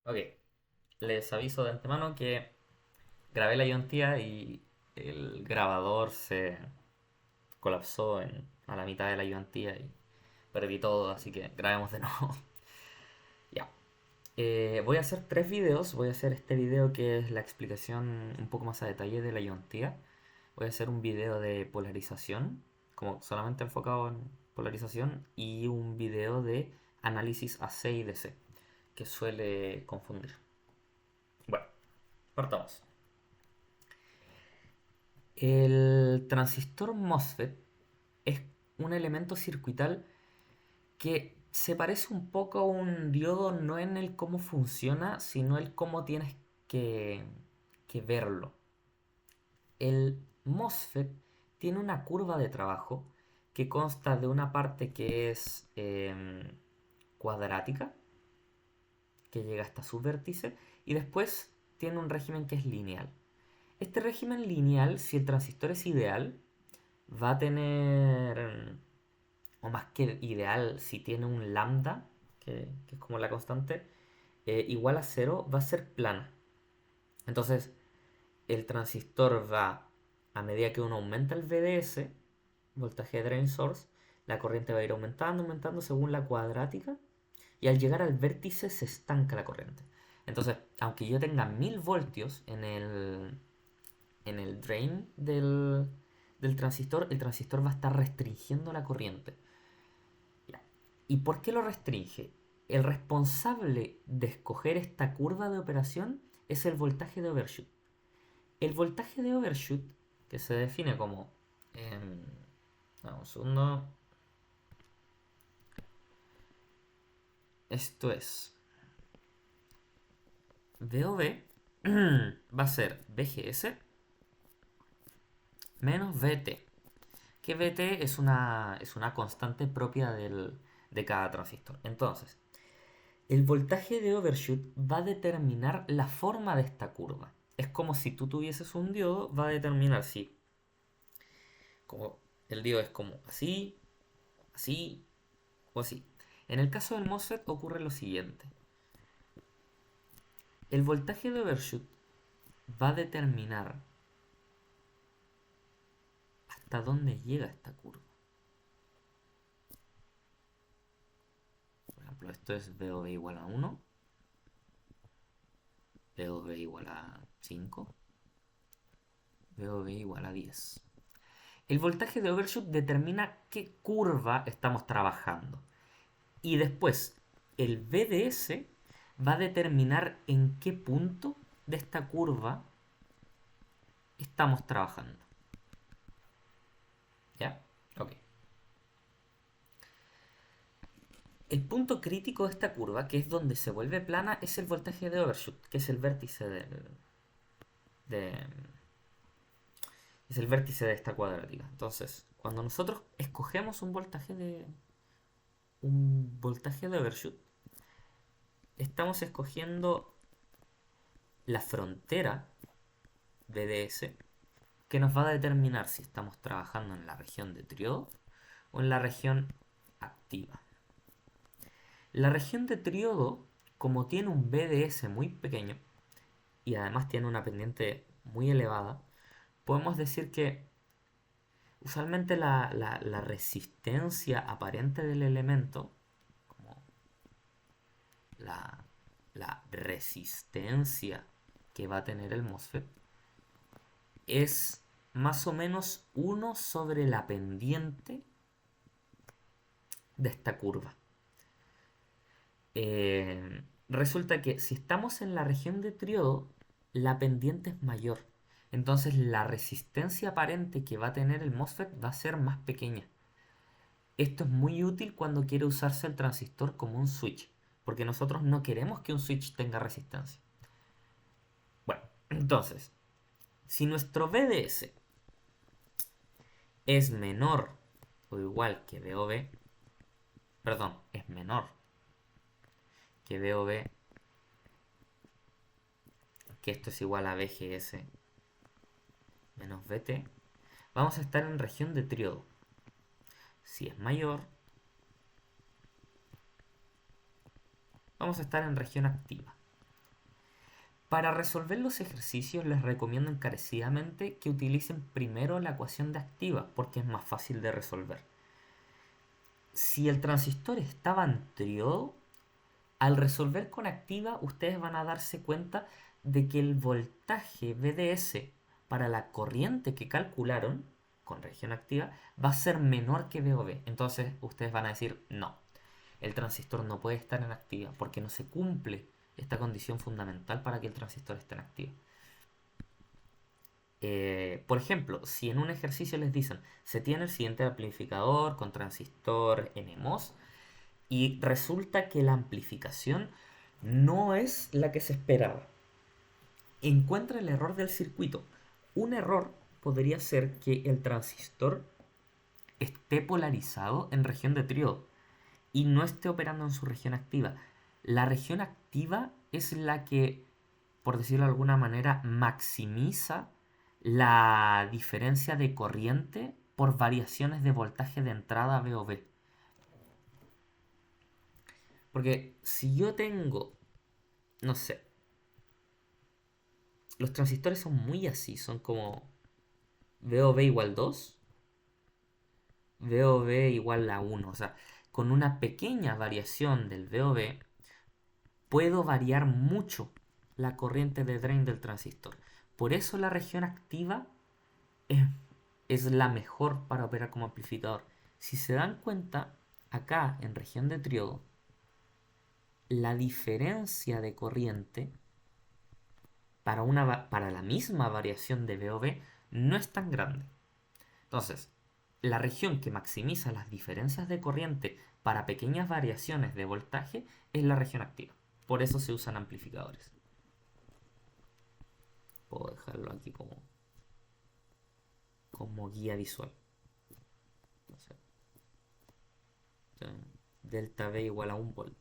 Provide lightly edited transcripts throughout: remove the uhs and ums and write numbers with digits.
Ok, les aviso de antemano que grabé la ayuntía y el grabador se colapsó a la mitad de la ayuntía y perdí todo, así que grabemos de nuevo. Ya. Voy a hacer tres videos. Voy a hacer este video que es la explicación un poco más a detalle de la ayuntía. Voy a hacer un video de polarización, como solamente enfocado en polarización, y un video de análisis AC y DC, que suele confundir. Bueno, partamos. El transistor MOSFET es un elemento circuital que se parece un poco a un diodo no en el cómo funciona, sino el cómo tienes que, que verlo. El MOSFET tiene una curva de trabajo que consta de una parte que es cuadrática, que llega hasta su vértice, y después tiene un régimen que es lineal. Este régimen lineal, si el transistor es ideal, va a tener, o más que ideal, si tiene un lambda, que es como la constante, igual a cero, va a ser plana. Entonces, el transistor va, a medida que uno aumenta el VDS, voltaje drain source, la corriente va a ir aumentando, aumentando según la cuadrática, y al llegar al vértice se estanca la corriente. Entonces, aunque yo tenga 1000 voltios en el drain del transistor, el transistor va a estar restringiendo la corriente. ¿Y por qué lo restringe? El responsable de escoger esta curva de operación es el voltaje de overshoot. El voltaje de overshoot, que se define como... un segundo. Esto es... VOV va a ser VGS menos VT. Que VT es una constante propia de cada transistor. Entonces, el voltaje de overshoot va a determinar la forma de esta curva. Es como si tú tuvieses un diodo, va a determinar si como el diodo es como así, así o así. En el caso del MOSFET ocurre lo siguiente. El voltaje de overshoot va a determinar hasta dónde llega esta curva. Por ejemplo, esto es VOV igual a 1, VOV igual a 5, VOV igual a 10. El voltaje de overshoot determina qué curva estamos trabajando. Y después, el VDS va a determinar en qué punto de esta curva estamos trabajando. ¿Ya? Ok. El punto crítico de esta curva, que es donde se vuelve plana, es el voltaje de overshoot, que es el vértice de, es el vértice de esta cuadrática. Entonces, cuando nosotros escogemos un voltaje de overshoot, estamos escogiendo la frontera VDS que nos va a determinar si estamos trabajando en la región de triodo o en la región activa. La región de triodo, como tiene un VDS muy pequeño y además tiene una pendiente muy elevada, podemos decir que usualmente la resistencia aparente del elemento, como la, la resistencia que va a tener el MOSFET, es más o menos 1 sobre la pendiente de esta curva. Resulta que si estamos en la región de triodo, la pendiente es mayor. Entonces la resistencia aparente que va a tener el MOSFET va a ser más pequeña. Esto es muy útil cuando quiere usarse el transistor como un switch, porque nosotros no queremos que un switch tenga resistencia. Bueno, entonces, si nuestro VDS es menor o igual que VOV, perdón, es menor que VOV, que esto es igual a VGS menos VT, vamos a estar en región de triodo. Si es mayor, vamos a estar en región activa. Para resolver los ejercicios les recomiendo encarecidamente que utilicen primero la ecuación de activa, porque es más fácil de resolver. Si el transistor estaba en triodo, al resolver con activa ustedes van a darse cuenta de que el voltaje VDS para la corriente que calcularon con región activa va a ser menor que VOB. Entonces ustedes van a decir no, el transistor no puede estar en activa porque no se cumple esta condición fundamental para que el transistor esté en activa. Por ejemplo, si en un ejercicio les dicen se tiene el siguiente amplificador con transistor NMOS y resulta que la amplificación no es la que se esperaba, encuentra el error del circuito. Un error podría ser que el transistor esté polarizado en región de triodo y no esté operando en su región activa. La región activa es la que, por decirlo de alguna manera, maximiza la diferencia de corriente por variaciones de voltaje de entrada VOB. Porque si yo tengo, no sé, los transistores son muy así, son como VOB igual 2, VOB igual a 1. O sea, con una pequeña variación del VOB puedo variar mucho la corriente de drain del transistor. Por eso la región activa es, es la mejor para operar como amplificador. Si se dan cuenta, acá en región de triodo, la diferencia de corriente para la misma variación de VOB no es tan grande. Entonces, la región que maximiza las diferencias de corriente para pequeñas variaciones de voltaje es la región activa. Por eso se usan amplificadores. Puedo dejarlo aquí como guía visual. Entonces, delta V igual a 1 volt.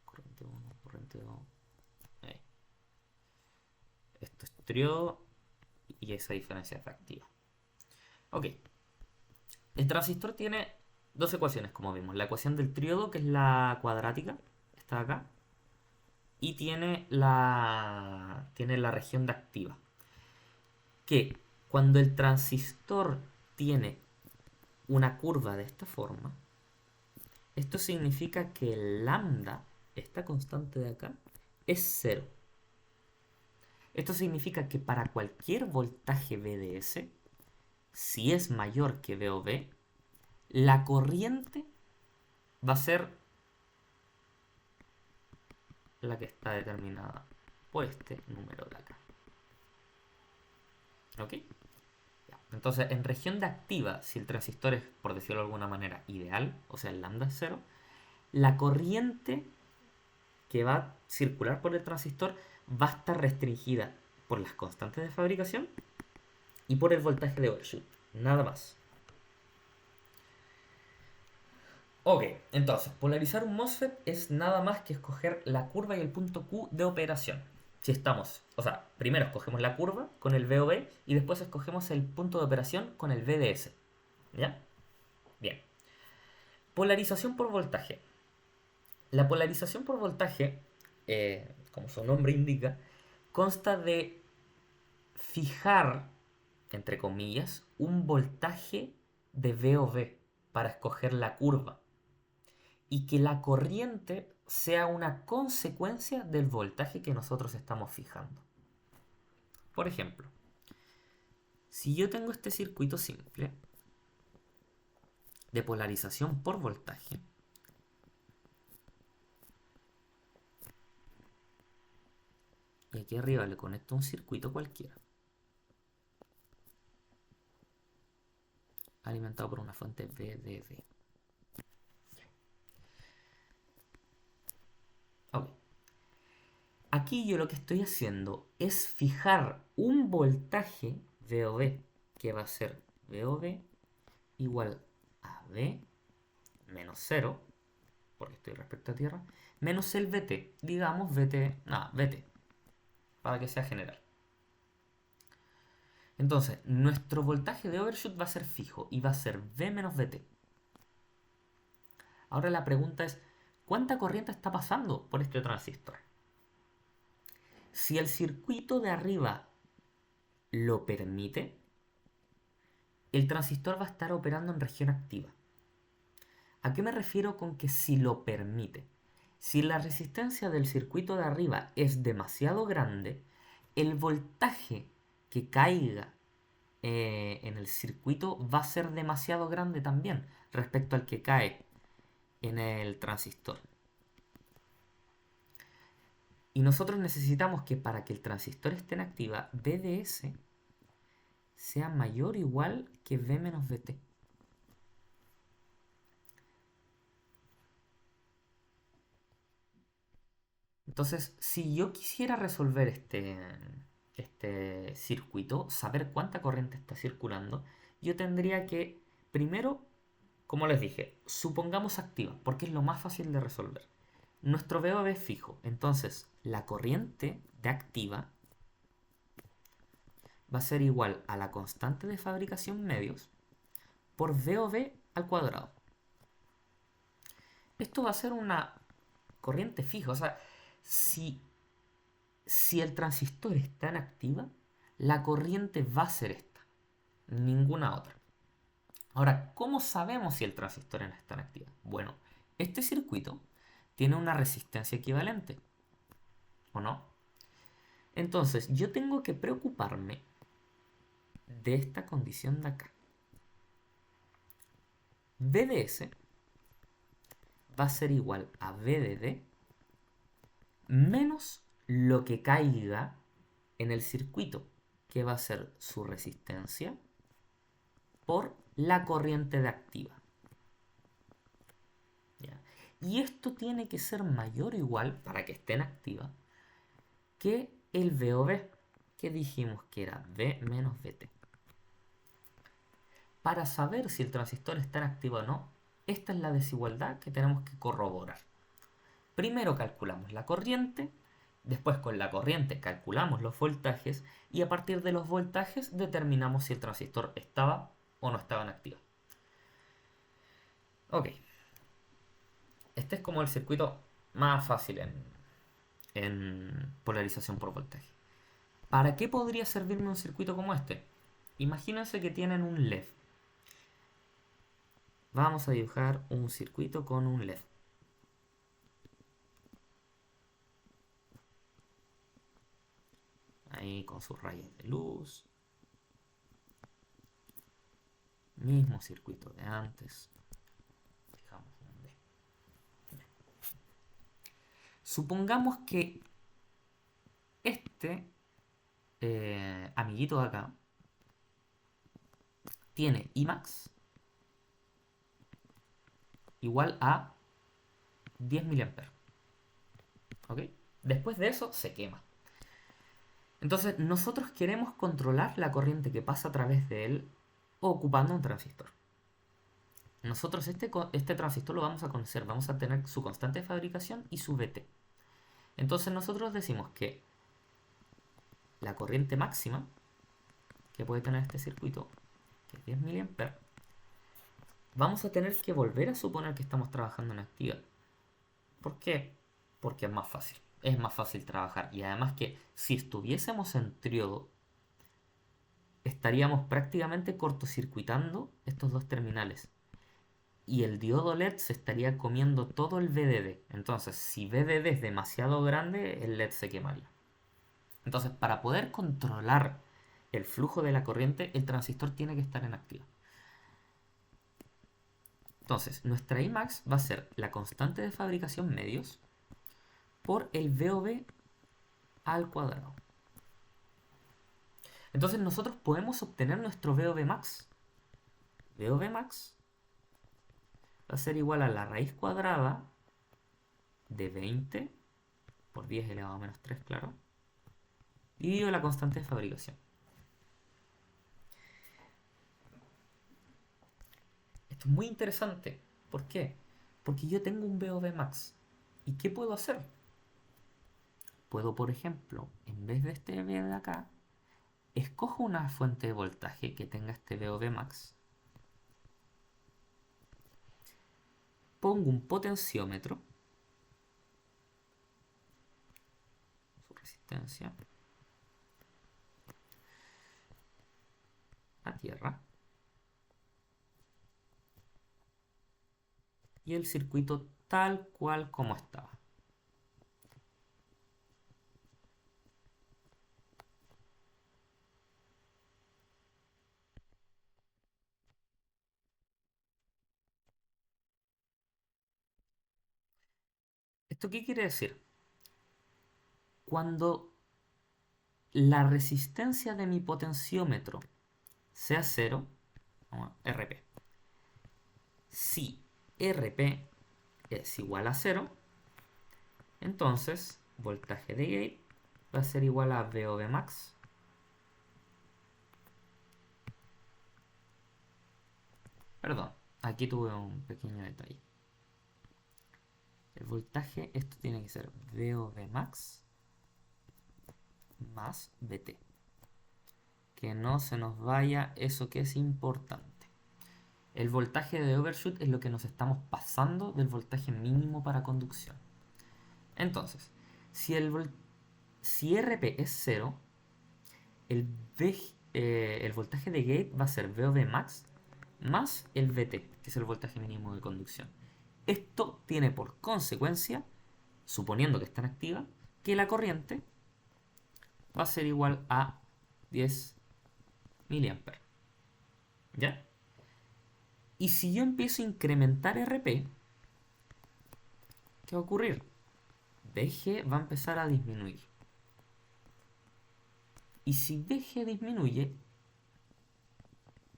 Corriente 1, corriente 2. Ahí. Esto es triodo y esa diferencia es reactiva. Ok. El transistor tiene dos ecuaciones, como vimos. La ecuación del triodo, que es la cuadrática, está acá. Y tiene la región de activa. Que cuando el transistor tiene una curva de esta forma, esto significa que el lambda, esta constante de acá, es 0. Esto significa que para cualquier voltaje VDS, si es mayor que VOB, la corriente va a ser la que está determinada por este número de acá. ¿Ok? Ya. Entonces, en región de activa, si el transistor es, por decirlo de alguna manera, ideal, o sea, el lambda es 0, la corriente que va a circular por el transistor va a estar restringida por las constantes de fabricación y por el voltaje de overshoot. Nada más. Ok, entonces, polarizar un MOSFET es nada más que escoger la curva y el punto Q de operación. Si estamos, o sea, primero escogemos la curva con el VOB y después escogemos el punto de operación con el VDS. ¿Ya? Bien. Polarización por voltaje. La polarización por voltaje, como su nombre indica, consta de fijar, entre comillas, un voltaje de VOB para escoger la curva y que la corriente sea una consecuencia del voltaje que nosotros estamos fijando. Por ejemplo, si yo tengo este circuito simple de polarización por voltaje, y aquí arriba le conecto un circuito cualquiera, alimentado por una fuente VDD. Ok. Aquí yo lo que estoy haciendo es fijar un voltaje VOB, que va a ser VOB igual a V menos 0, porque estoy respecto a tierra, menos el VT, digamos VT, para que sea general. Entonces, nuestro voltaje de overshoot va a ser fijo y va a ser V menos VT. Ahora la pregunta es, cuánta corriente está pasando por este transistor. Si el circuito de arriba lo permite, el transistor va a estar operando en región activa. ¿A qué me refiero con que si lo permite? Si la resistencia del circuito de arriba es demasiado grande, el voltaje que caiga en el circuito va a ser demasiado grande también respecto al que cae en el transistor. Y nosotros necesitamos que para que el transistor esté en activa, V de S sea mayor o igual que V menos Vt. Entonces, si yo quisiera resolver este circuito, saber cuánta corriente está circulando, yo tendría que, primero, como les dije, supongamos activa, porque es lo más fácil de resolver. Nuestro VOB es fijo, entonces la corriente de activa va a ser igual a la constante de fabricación medios por VOB al cuadrado. Esto va a ser una corriente fija, o sea, si el transistor está en activa, la corriente va a ser esta, ninguna otra. Ahora, ¿cómo sabemos si el transistor está en activa? Bueno, este circuito tiene una resistencia equivalente, ¿o no? Entonces, yo tengo que preocuparme de esta condición de acá. V de S va a ser igual a V de D menos lo que caiga en el circuito, que va a ser su resistencia por la corriente de activa. ¿Ya? Y esto tiene que ser mayor o igual, para que esté en activa, que el VOB, que dijimos que era V menos Vt. Para saber si el transistor está en activo o no, esta es la desigualdad que tenemos que corroborar. Primero calculamos la corriente, después con la corriente calculamos los voltajes y a partir de los voltajes determinamos si el transistor estaba o no estaba en activo. Ok. Este es como el circuito más fácil en polarización por voltaje. ¿Para qué podría servirme un circuito como este? Imagínense que tienen un LED. Vamos a dibujar un circuito con un LED. Ahí con sus rayos de luz. Mismo circuito de antes. Fijamos un LED. Supongamos que este amiguito de acá tiene Imax igual a 10 mA. ¿Ok? Después de eso se quema. Entonces nosotros queremos controlar la corriente que pasa a través de él ocupando un transistor. Nosotros este transistor lo vamos a conocer, vamos a tener su constante de fabricación y su Vt. Entonces nosotros decimos que la corriente máxima que puede tener este circuito, que es 10 mA, vamos a tener que volver a suponer que estamos trabajando en activa. ¿Por qué? Porque es más fácil. Es más fácil trabajar. Y además que si estuviésemos en triodo, estaríamos prácticamente cortocircuitando estos dos terminales. Y el diodo LED se estaría comiendo todo el VDD. Entonces, si VDD es demasiado grande, el LED se quemaría. Entonces, para poder controlar el flujo de la corriente, el transistor tiene que estar en activo. Entonces, nuestra Imax va a ser la constante de fabricación medios por el VOB al cuadrado. Entonces nosotros podemos obtener nuestro VOB max. VOB max va a ser igual a la raíz cuadrada de 20 por 10 elevado a menos 3, claro, dividido la constante de fabricación. Esto es muy interesante. ¿Por qué? Porque yo tengo un VOB max. ¿Y qué puedo hacer? Puedo, por ejemplo, en vez de este V de acá, escojo una fuente de voltaje que tenga este VOB max, pongo un potenciómetro resistencia a tierra y el circuito tal cual como estaba. ¿Esto qué quiere decir? Cuando la resistencia de mi potenciómetro sea 0, RP. Si RP es igual a 0, entonces voltaje de gate va a ser igual a VOV max Perdón, aquí tuve un pequeño detalle. El voltaje, esto tiene que ser VOV max más VT. Que no se nos vaya eso que es importante. El voltaje de overshoot es lo que nos estamos pasando del voltaje mínimo para conducción. Entonces, si RP es 0, el voltaje de gate va a ser VOV max más el VT, que es el voltaje mínimo de conducción. Esto tiene por consecuencia, suponiendo que está en activa, que la corriente va a ser igual a 10 mA. ¿Ya? Y si yo empiezo a incrementar RP, ¿qué va a ocurrir? VG va a empezar a disminuir. Y si VG disminuye,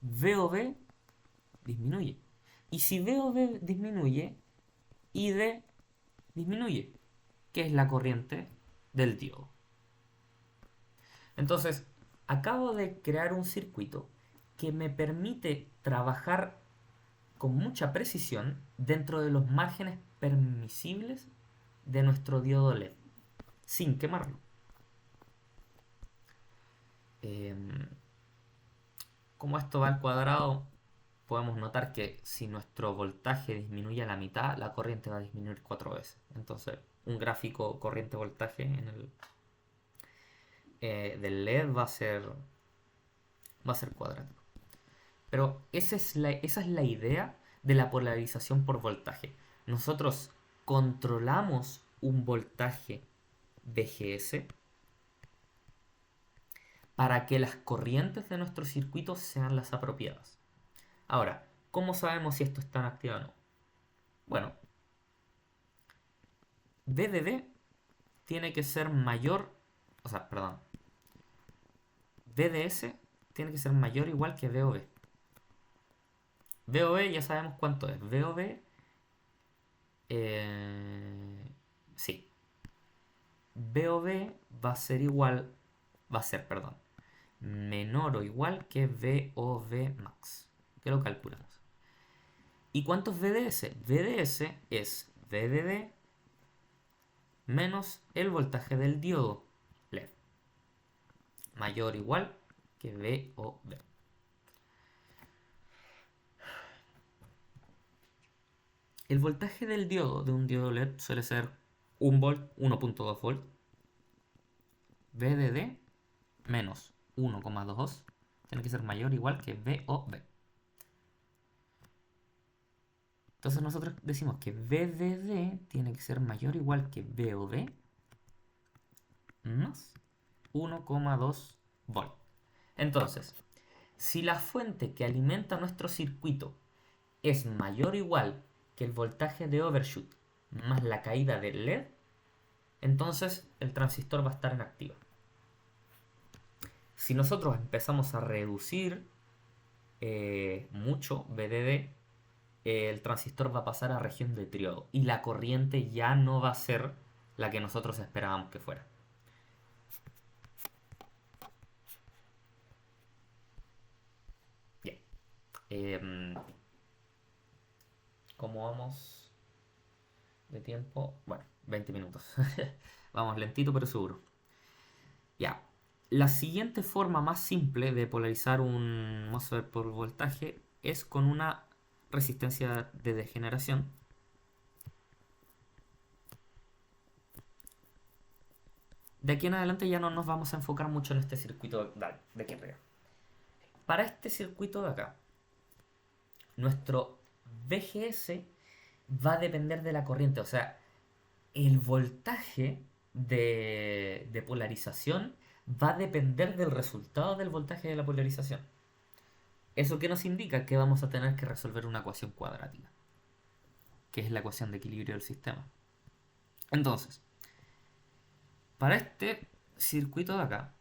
VOV disminuye. Y si VOV disminuye, ID disminuye, que es la corriente del diodo. Entonces, acabo de crear un circuito que me permite trabajar con mucha precisión dentro de los márgenes permisibles de nuestro diodo LED, sin quemarlo. Como esto va al cuadrado, podemos notar que si nuestro voltaje disminuye a la mitad, la corriente va a disminuir 4 veces. Entonces, un gráfico corriente-voltaje del LED va a ser cuadrático. Pero esa es la idea de la polarización por voltaje. Nosotros controlamos un voltaje VGS para que las corrientes de nuestro circuito sean las apropiadas. Ahora, ¿cómo sabemos si esto está en activo o no? Bueno, VDD tiene que ser mayor, VDS tiene que ser mayor o igual que VOV. VOV ya sabemos cuánto es. VOV, sí. VOV va a ser, menor o igual que VOV max, que lo calculamos. ¿Y cuánto es VDS? VDS es VDD menos el voltaje del diodo LED, mayor o igual que VOV. El voltaje del diodo de un diodo LED suele ser 1 volt, 1.2 volt. VDD menos 1,22 tiene que ser mayor o igual que VOV. Entonces nosotros decimos que VDD tiene que ser mayor o igual que VOV más 1,2 volt. Entonces, si la fuente que alimenta nuestro circuito es mayor o igual que el voltaje de overshoot más la caída del LED, entonces el transistor va a estar en activa. Si nosotros empezamos a reducir mucho VDD, el transistor va a pasar a región de triodo y la corriente ya no va a ser la que nosotros esperábamos que fuera. Bien. ¿Cómo vamos de tiempo? Bueno, 20 minutos. Vamos lentito pero seguro. Ya. La siguiente forma más simple de polarizar un MOSFET por voltaje es con una resistencia de degeneración. de aquí en adelante ya no nos vamos a enfocar mucho en este circuito de aquí arriba. Para este circuito de acá, nuestro VGS va a depender de la corriente. O sea, el voltaje de polarización va a depender del resultado del voltaje de la polarización. ¿Eso qué nos indica? Que vamos a tener que resolver una ecuación cuadrática, que es la ecuación de equilibrio del sistema. Entonces, para este circuito de acá,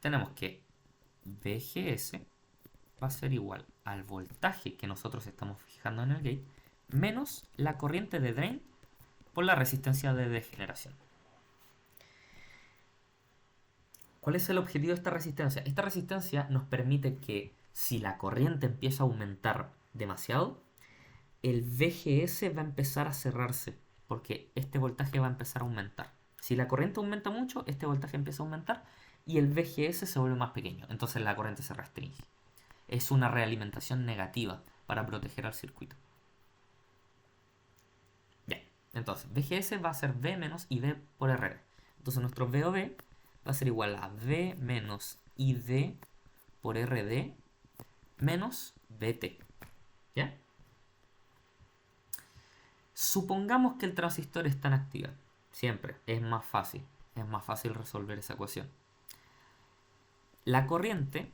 tenemos que VGS va a ser igual al voltaje que nosotros estamos fijando en el gate menos la corriente de drain por la resistencia de degeneración. ¿Cuál es el objetivo de esta resistencia? Esta resistencia nos permite que si la corriente empieza a aumentar demasiado, el VGS va a empezar a cerrarse porque este voltaje va a empezar a aumentar. Si la corriente aumenta mucho, este voltaje empieza a aumentar y el VGS se vuelve más pequeño. Entonces la corriente se restringe. Es una realimentación negativa para proteger al circuito. Bien, entonces VGS va a ser V menos ID por RD. Entonces nuestro VOV va a ser igual a V menos ID por RD menos VT. ¿Ya? Supongamos que el transistor está en actividad. Siempre es más fácil. Es más fácil resolver esa ecuación. La corriente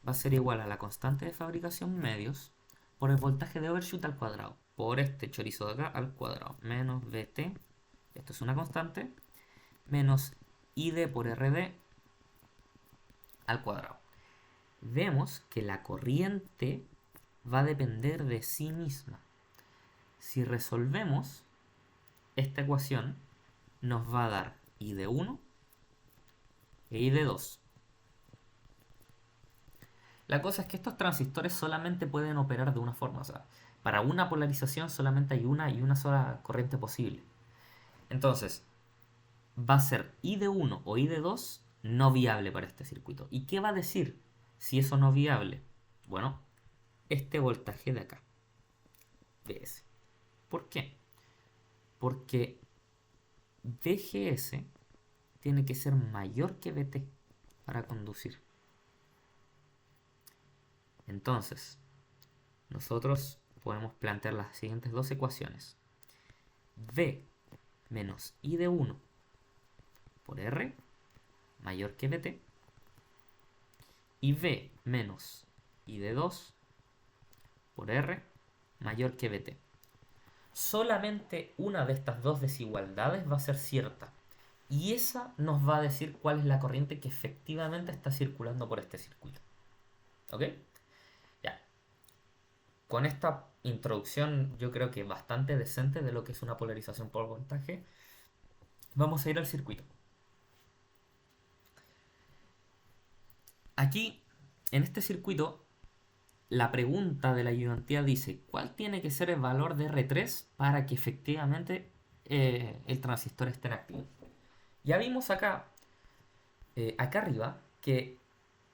va a ser igual a la constante de fabricación medios por el voltaje de overshoot al cuadrado. Por este chorizo de acá al cuadrado. Menos VT, esto es una constante, menos ID por RD al cuadrado. Vemos que la corriente va a depender de sí misma. Si resolvemos esta ecuación, nos va a dar ID1 e ID2. La cosa es que estos transistores solamente pueden operar de una forma. O sea, para una polarización solamente hay una y una sola corriente posible. Entonces, va a ser ID1 o ID2 no viable para este circuito. ¿Y qué va a decir si eso no es viable? Bueno, este voltaje de acá, VS. ¿Por qué? Porque VGS tiene que ser mayor que VT para conducir. Entonces, nosotros podemos plantear las siguientes dos ecuaciones. V menos I de 1 por R mayor que VT y V menos I de 2 por R mayor que VT. Solamente una de estas dos desigualdades va a ser cierta y esa nos va a decir cuál es la corriente que efectivamente está circulando por este circuito. ¿Ok? Ya. Con esta introducción yo creo que bastante decente de lo que es una polarización por voltaje, vamos a ir al circuito. Aquí, en este circuito, la pregunta de la ayudantía dice, ¿cuál tiene que ser el valor de R3 para que efectivamente el transistor esté en activo? Ya vimos acá arriba, que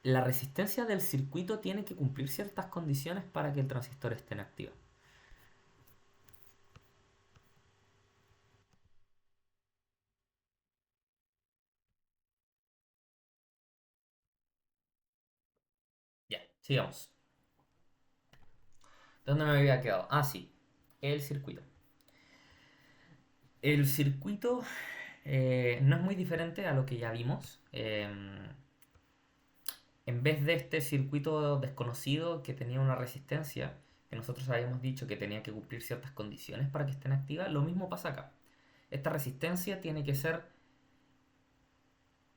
la resistencia del circuito tiene que cumplir ciertas condiciones para que el transistor esté en activo. Ya, sigamos. ¿Dónde me había quedado? Ah, sí, el circuito. El circuito no es muy diferente a lo que ya vimos. En vez de este circuito desconocido que tenía una resistencia, que nosotros habíamos dicho que tenía que cumplir ciertas condiciones para que estén activas, lo mismo pasa acá. Esta resistencia tiene que ser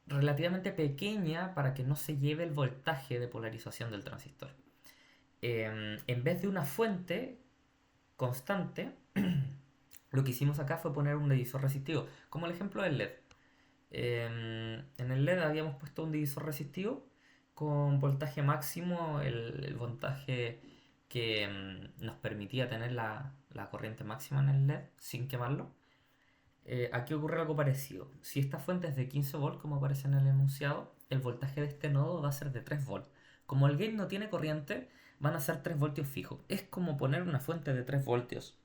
relativamente pequeña para que no se lleve el voltaje de polarización del transistor. En vez de una fuente constante, lo que hicimos acá fue poner un divisor resistivo, como el ejemplo del LED. En el LED habíamos puesto un divisor resistivo con voltaje máximo, el voltaje que nos permitía tener la corriente máxima en el LED sin quemarlo. Aquí ocurre algo parecido. Si esta fuente es de 15 volts, como aparece en el enunciado, el voltaje de este nodo va a ser de 3 volts. Como el gate no tiene corriente, van a ser 3 voltios fijos. Es como poner una fuente de 3 voltios.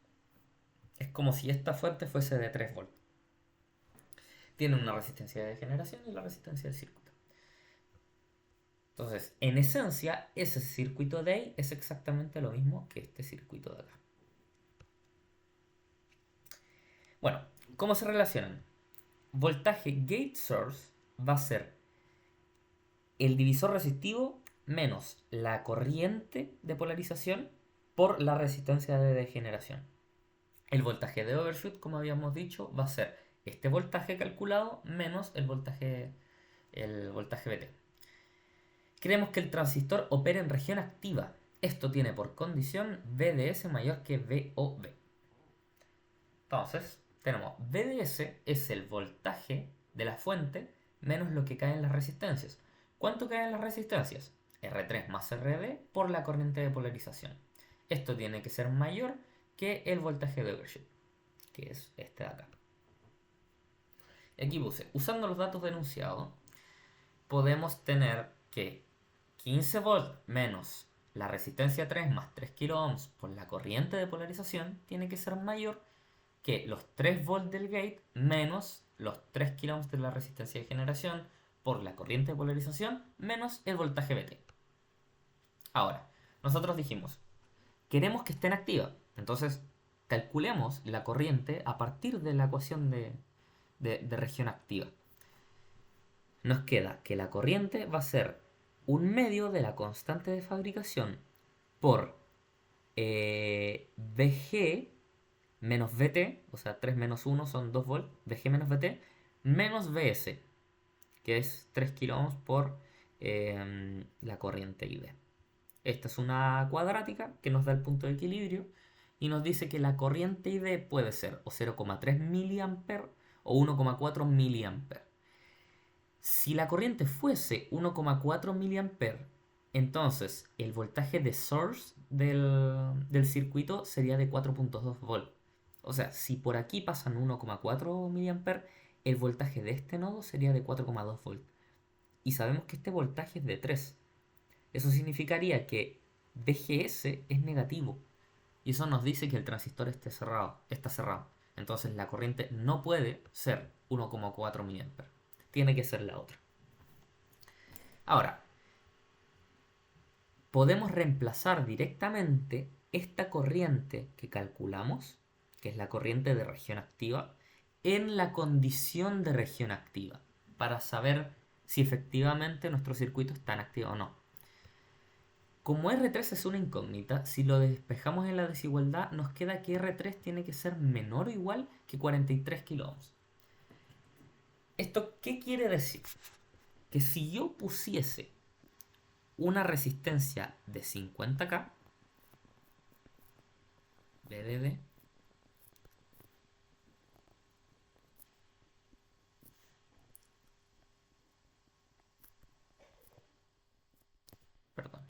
Es como si esta fuente fuese de 3 volts. Tiene una resistencia de generación y la resistencia del circuito. Entonces, en esencia, ese circuito de ahí es exactamente lo mismo que este circuito de acá. Bueno, ¿cómo se relacionan? Voltaje gate source va a ser el divisor resistivo menos la corriente de polarización por la resistencia de degeneración. El voltaje de overshoot, como habíamos dicho, va a ser este voltaje calculado menos el voltaje VT. Queremos que el transistor opere en región activa. Esto tiene por condición VDS mayor que VOB. Entonces, tenemos VDS es el voltaje de la fuente menos lo que cae en las resistencias. ¿Cuánto cae en las resistencias? R3 más RD por la corriente de polarización. Esto tiene que ser mayor que el voltaje de overshoot, que es este de acá. Aquí puse, usando los datos de enunciado, podemos tener que 15 volts menos la resistencia 3 más 3 kilo ohms por la corriente de polarización tiene que ser mayor que los 3 volts del gate menos los 3 kilo ohms de la resistencia de generación por la corriente de polarización menos el voltaje VT. Ahora, nosotros dijimos, queremos que estén activas. Entonces, calculemos la corriente a partir de la ecuación de región activa. Nos queda que la corriente va a ser un medio de la constante de fabricación por VG menos VT, o sea, 3 menos 1 son 2 volts, VG menos VT, menos VS, que es 3 kilo ohms por la corriente ID. Esta es una cuadrática que nos da el punto de equilibrio y nos dice que la corriente ID puede ser o 0,3 mA o 1,4 mA. Si la corriente fuese 1,4 mA, entonces el voltaje de source del circuito sería de 4.2 volts. O sea, si por aquí pasan 1,4 mA, el voltaje de este nodo sería de 4,2 volts. Y sabemos que este voltaje es de 3. Eso significaría que VGS es negativo. Y eso nos dice que el transistor está cerrado. Entonces la corriente no puede ser 1,4 mA. Tiene que ser la otra. Ahora, podemos reemplazar directamente esta corriente que calculamos, que es la corriente de región activa, en la condición de región activa, para saber si efectivamente nuestro circuito está en activo o no. Como R3 es una incógnita, si lo despejamos en la desigualdad, nos queda que R3 tiene que ser menor o igual que 43 kilo ohms. ¿Esto qué quiere decir? Que si yo pusiese una resistencia de 50K, VDD, perdón,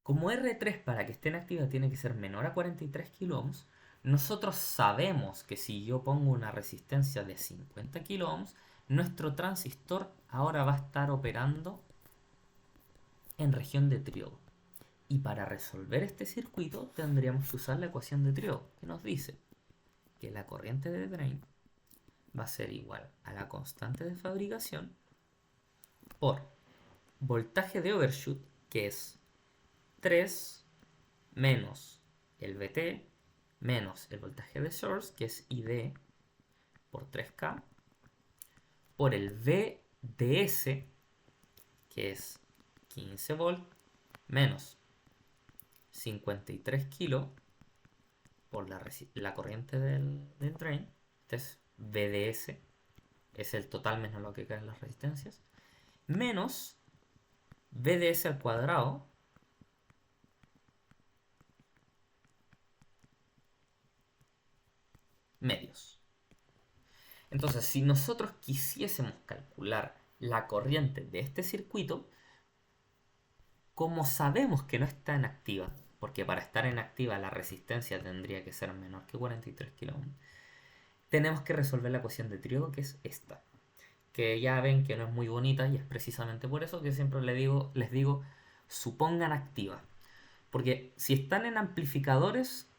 como R3 para que esté en activa tiene que ser menor a 43 kilo ohms, nosotros sabemos que si yo pongo una resistencia de 50 kilo ohms, nuestro transistor ahora va a estar operando en región de triodo. Y para resolver este circuito tendríamos que usar la ecuación de triodo, que nos dice que la corriente de drain va a ser igual a la constante de fabricación por voltaje de overshoot, que es 3 menos el VT menos el voltaje de source, que es ID por 3K, por el VDS, que es 15 volt, menos 53 kilo por la corriente del drain. Este es VDS, es el total menos lo que cae en las resistencias, menos VDS al cuadrado medios. Entonces, si nosotros quisiésemos calcular la corriente de este circuito, como sabemos que no está en activa, porque para estar en activa la resistencia tendría que ser menor que 43 kΩ, tenemos que resolver la ecuación de triodo, que es esta, que ya ven que no es muy bonita y es precisamente por eso que siempre les digo, supongan activa. Porque si están en amplificadores,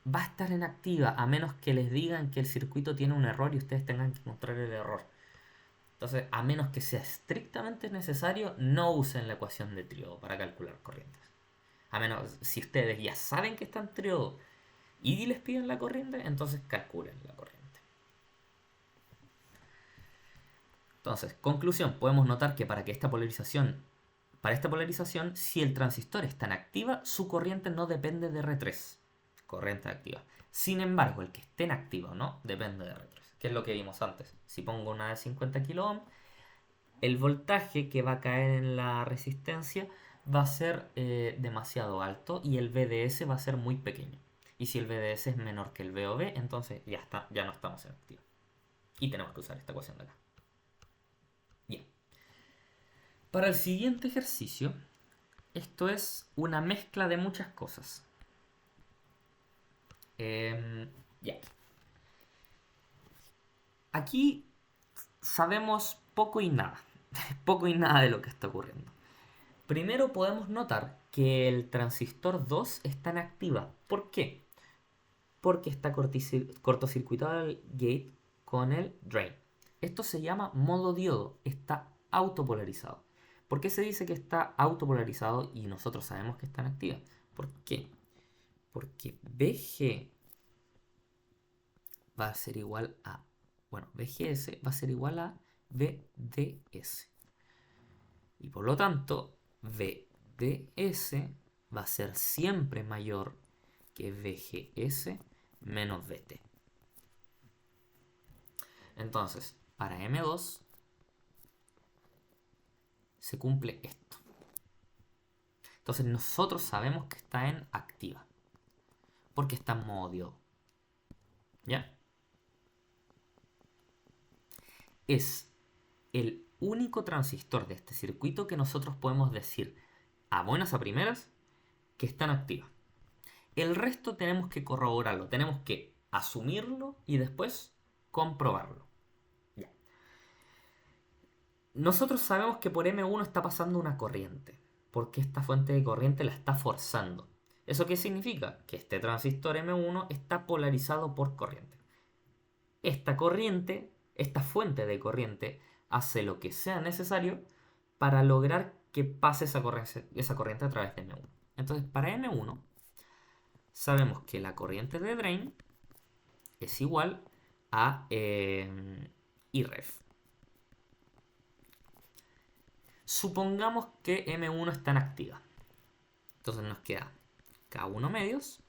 va a estar en activa, a menos que les digan que el circuito tiene un error y ustedes tengan que mostrar el error. Entonces, a menos que sea estrictamente necesario, no usen la ecuación de triodo para calcular corrientes. A menos si ustedes ya saben que está en triodo y les piden la corriente, entonces calculen la corriente. Entonces, conclusión, podemos notar que para esta polarización, si el transistor está en activa, su corriente no depende de R3, corriente activa. Sin embargo, el que esté en activa no depende de R3, que es lo que vimos antes. Si pongo una de 50 kΩ, el voltaje que va a caer en la resistencia va a ser demasiado alto y el VDS va a ser muy pequeño. Y si el VDS es menor que el VOB, entonces ya no estamos en activa. Y tenemos que usar esta ecuación de acá. Bien. Para el siguiente ejercicio, esto es una mezcla de muchas cosas. Ya. Aquí sabemos poco y nada. Poco y nada de lo que está ocurriendo. Primero podemos notar que el transistor 2 está en activa. ¿Por qué? Porque está cortocircuitado el gate con el drain. Esto se llama modo diodo, está autopolarizado. ¿Por qué se dice que está autopolarizado y nosotros sabemos que está en activa? ¿Por qué? Porque VG va a ser igual a, VGS va a ser igual a VDS. Y por lo tanto, VDS va a ser siempre mayor que VGS menos VT. Entonces, para M2 se cumple esto. Entonces nosotros sabemos que está en activa, porque está en modo diodo. ¿Ya? Es el único transistor de este circuito que nosotros podemos decir a buenas a primeras que está en activa. El resto tenemos que corroborarlo, tenemos que asumirlo y después comprobarlo. Ya. Nosotros sabemos que por M1 está pasando una corriente, porque esta fuente de corriente la está forzando. ¿Eso qué significa? Que este transistor M1 está polarizado por corriente. Esta corriente, esta fuente de corriente, hace lo que sea necesario para lograr que pase esa corriente a través de M1. Entonces, para M1, sabemos que la corriente de drain es igual a IREF. Supongamos que M1 está en activa. Entonces nos queda K1 medios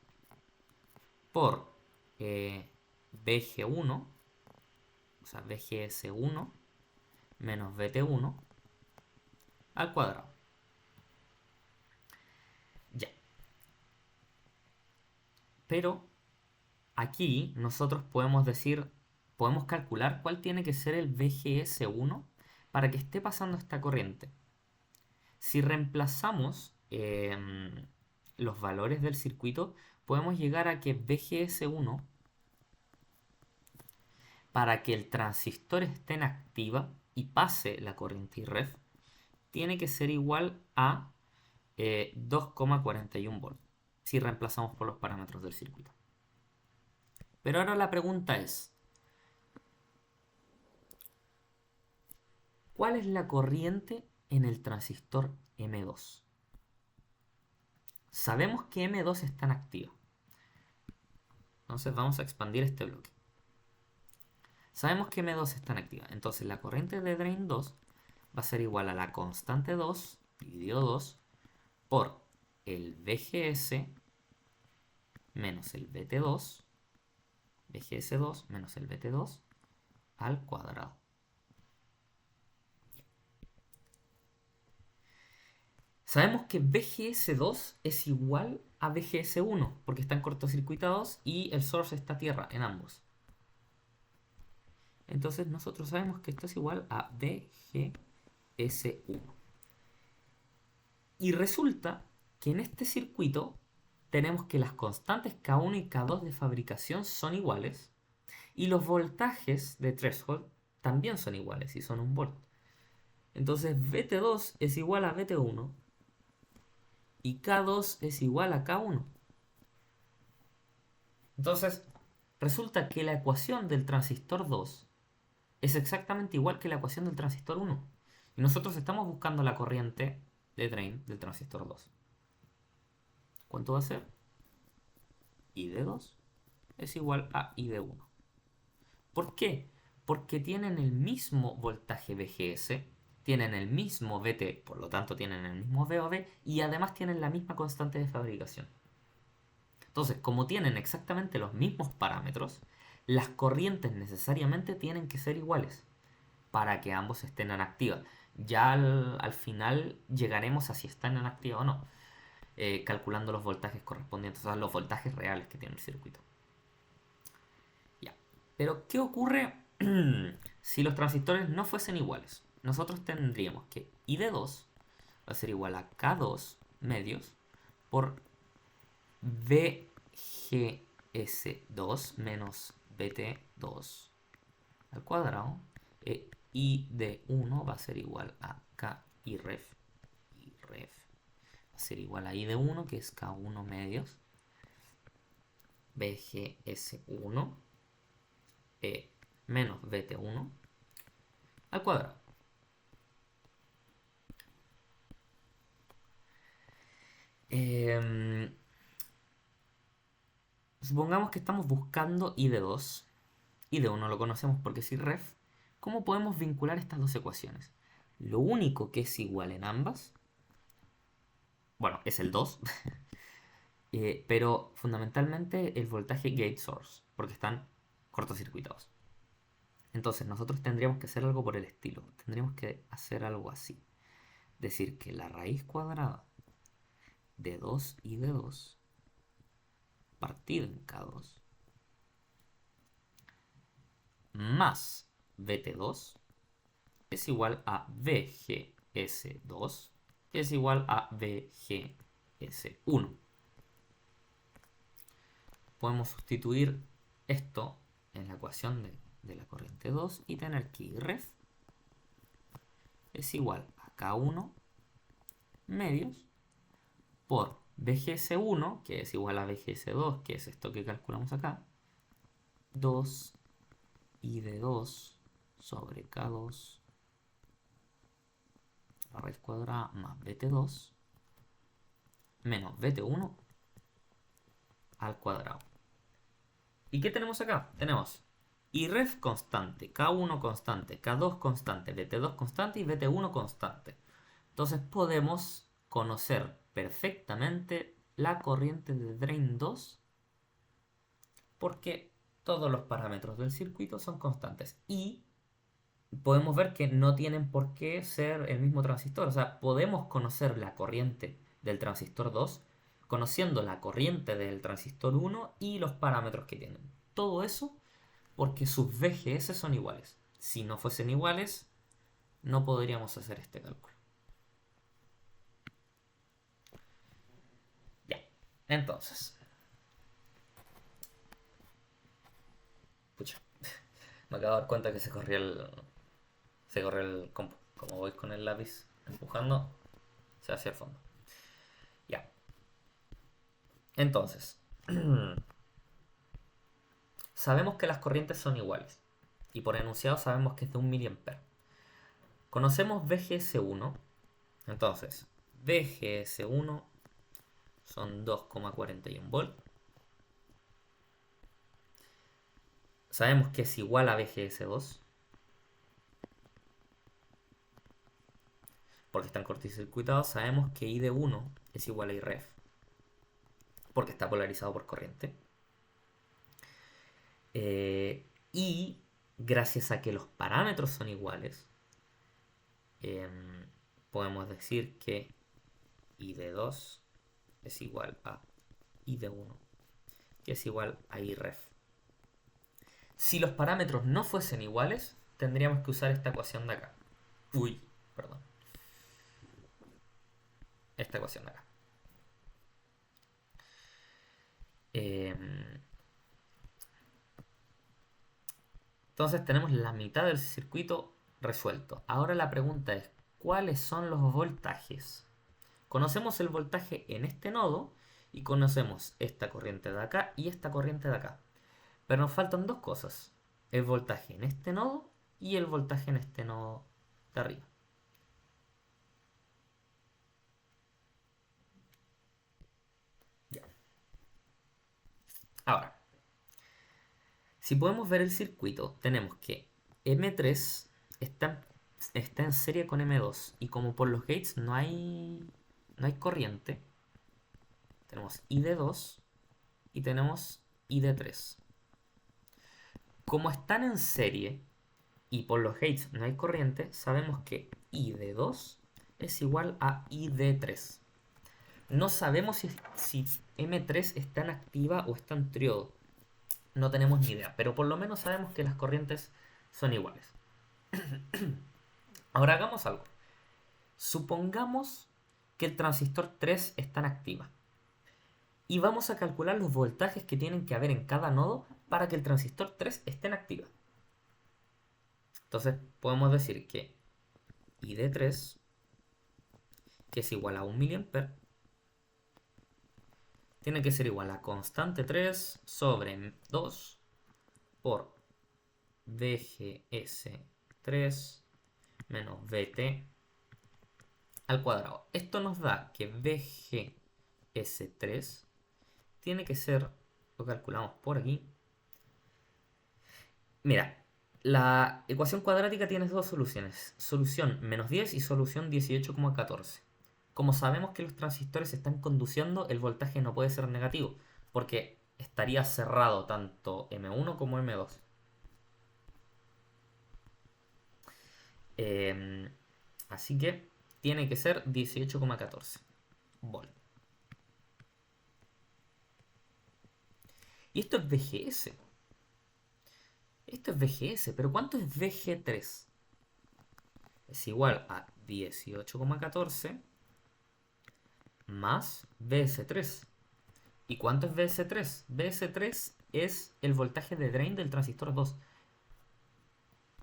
por VG1, o sea, VGS1 menos VT1 al cuadrado. Ya. Pero aquí nosotros podemos calcular cuál tiene que ser el VGS1 para que esté pasando esta corriente. Si reemplazamos los valores del circuito, podemos llegar a que VGS1, para que el transistor esté en activa y pase la corriente IREF, tiene que ser igual a 2,41 volts, si reemplazamos por los parámetros del circuito. Pero ahora la pregunta es, ¿cuál es la corriente en el transistor M2? Sabemos que M2 está en activa. Entonces vamos a expandir este bloque. Sabemos que M2 está en activa. Entonces la corriente de drain 2 va a ser igual a la constante 2 dividido 2 por el VGS menos el VT2, VGS2 menos el VT2 al cuadrado. Sabemos que VGS2 es igual a VGS1 porque están cortocircuitados y el source está a tierra en ambos. Entonces nosotros sabemos que esto es igual a VGS1. Y resulta que en este circuito tenemos que las constantes K1 y K2 de fabricación son iguales y los voltajes de threshold también son iguales y son 1 volt. Entonces Vt2 es igual a Vt1 y K2 es igual a K1. Entonces resulta que la ecuación del transistor 2 es exactamente igual que la ecuación del transistor 1. Y nosotros estamos buscando la corriente de drain del transistor 2. ¿Cuánto va a ser? I de 2 es igual a I de 1. ¿Por qué? Porque tienen el mismo voltaje VGS, tienen el mismo VT, por lo tanto tienen el mismo VOV y además tienen la misma constante de fabricación. Entonces, como tienen exactamente los mismos parámetros, las corrientes necesariamente tienen que ser iguales para que ambos estén en activa. Ya al final llegaremos a si están en activa o no, calculando los voltajes correspondientes, o sea, los voltajes reales que tiene el circuito. Ya. Pero, ¿qué ocurre si los transistores no fuesen iguales? Nosotros tendríamos que I de 2 va a ser igual a K2 medios por VGS2 menos VT2 al cuadrado. I de 1 va a ser igual a K y ref. Y ref va a ser igual a I de 1, que es K1 medios. VGS1 menos VT1 al cuadrado. Supongamos que estamos buscando I de 2. I de 1 lo conocemos porque es IREF. ¿Cómo podemos vincular estas dos ecuaciones? Lo único que es igual en ambas, bueno, es el 2, pero fundamentalmente el voltaje gate source, porque están cortocircuitados. Entonces nosotros tendríamos que hacer algo por el estilo. Tendríamos que hacer algo así. Decir que la raíz cuadrada de 2i de 2 partido en K2 más Vt2 es igual a VGS2, que es igual a VGS1. Podemos sustituir esto en la ecuación de la corriente 2 y tener que IREF es igual a K1 medios por VGS1, que es igual a VGS2, que es esto que calculamos acá, 2i de 2 sobre K2 la raíz cuadrada más Vt2 menos Vt1 al cuadrado. ¿Y qué tenemos acá? Tenemos IREF constante, K1 constante, K2 constante, Vt2 constante y Vt1 constante. Entonces podemos conocer perfectamente la corriente de drain 2 porque todos los parámetros del circuito son constantes y podemos ver que no tienen por qué ser el mismo transistor. O sea, podemos conocer la corriente del transistor 2 conociendo la corriente del transistor 1 y los parámetros que tienen. Todo eso porque sus VGS son iguales. Si no fuesen iguales, no podríamos hacer este cálculo. Ya, entonces. Pucha, me acabo de dar cuenta que se corrió el compu. Como voy con el lápiz empujando, se va hacia el fondo. Ya. Entonces, sabemos que las corrientes son iguales. Y por enunciado sabemos que es de 1 mA. Conocemos VGS1. Entonces, VGS1 son 2,41 volt. Sabemos que es igual a VGS2. Porque están cortocircuitados. Sabemos que I de 1 es igual a IREF. Porque está polarizado por corriente. Y gracias a que los parámetros son iguales, podemos decir que I de 2 es igual a I de 1, que es igual a IREF. Si los parámetros no fuesen iguales, tendríamos que usar esta ecuación de acá. Perdón. Esta ecuación de acá. Entonces tenemos la mitad del circuito resuelto. Ahora la pregunta es, ¿cuáles son los voltajes? Conocemos el voltaje en este nodo y conocemos esta corriente de acá y esta corriente de acá. Pero nos faltan dos cosas. El voltaje en este nodo y el voltaje en este nodo de arriba. Ya. Ahora, si podemos ver el circuito, tenemos que M3 está en serie con M2. Y como por los gates no hay corriente, tenemos ID2 y tenemos ID3. Como están en serie y por los gates no hay corriente, sabemos que ID2 es igual a ID3. No sabemos si M3 está en activa o está en triodo. No tenemos ni idea, pero por lo menos sabemos que las corrientes son iguales. Ahora hagamos algo. Supongamos que el transistor 3 está en activa. Y vamos a calcular los voltajes que tienen que haber en cada nodo para que el transistor 3 esté en activa. Entonces podemos decir que ID3, que es igual a 1 mA, tiene que ser igual a constante 3 sobre 2 por VGS3 menos VT al cuadrado. Esto nos da que VGS3 tiene que ser, lo calculamos por aquí. Mira, la ecuación cuadrática tiene dos soluciones. Solución menos 10 y solución 18,14. Como sabemos que los transistores se están conduciendo, el voltaje no puede ser negativo, porque estaría cerrado tanto M1 como M2. Así que tiene que ser 18,14 volt. Y esto es VGS. Esto es VGS, pero ¿cuánto es VG3? Es igual a 18,14 más VS3. ¿Y cuánto es VS3? VS3 es el voltaje de drain del transistor 2.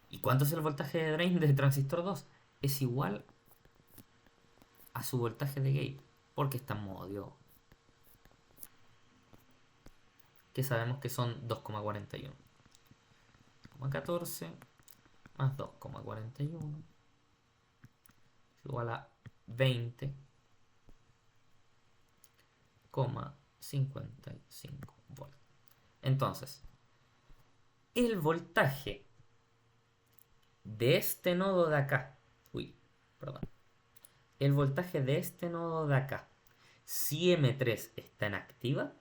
¿Y cuánto es el voltaje de drain del transistor 2? Es igual a su voltaje de gate, porque está en modo diodo, que sabemos que son 2,41. 14 más 2,41 es igual a 20,55 volts. Entonces, el voltaje de este nodo de acá, el voltaje de este nodo de acá, si M3 está en activa,